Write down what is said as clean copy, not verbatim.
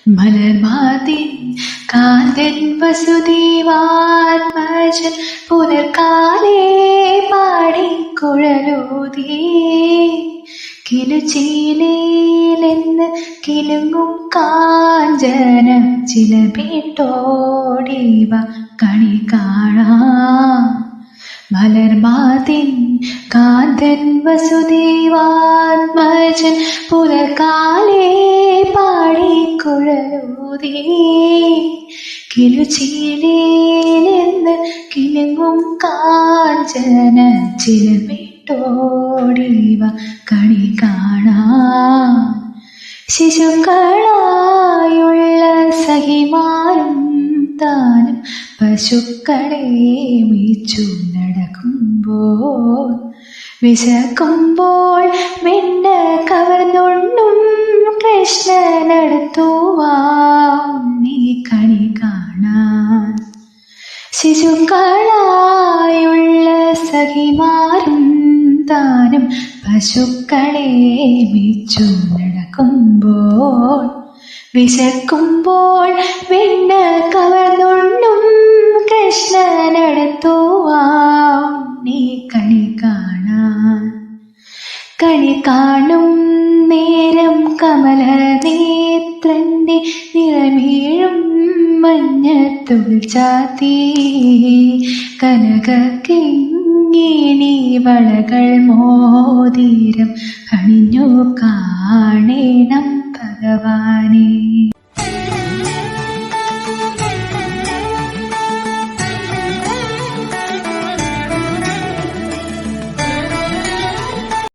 മലർമാതിൻ കാന്തൻ വസുദേവാത്മജൻ പുലർക്കാലേ പാടിക്കുഴലൂതി കിലുചീലയിലെന്ന് കിലുങ്ങും കാഞ്ചന ചിലപിട്ടോടിവ കണി കാണാം. മലർമാതിൻ കാന്തൻ വസുദേവാത്മജൻ പുലർക്കാലേ പാടിക്കുഴലൂതി കിലുചീലയിലെന്ന് കിലുങ്ങും കാഞ്ചന ചിലപിട്ടോടിവ കണി കാണാം. ശിശുക്കളായുള്ള സഖിമാരും താനും പശുക്കളെ മേച്ചു നടക്കുമ്പോൾ വിശക്കുമ്പോൾ വെണ്ണ കവർന്നുണ്ണും കൃഷ്ണനടുത്തുവാം നീ കണി കാണാൻ. ശിശുക്കളായുള്ള സഖിമാരും താനും പശുക്കളെ മേച്ചു നടക്കുമ്പോൾ വിശക്കുമ്പോൾ വെണ്ണ കവർന്നുണ്ണും കൃഷ്ണനടുത്തുവാം നീ കണി കാണാൻ. കണി കാണും നേരം കമലനേത്രന്റെ നിറമീഴും മഞ്ഞത്തുൾ ചാത്തി കനകക്കിങ്ങിണി വളകൾ മോതിരം അണിഞ്ഞു കാണേണം ഭഗവാനേ.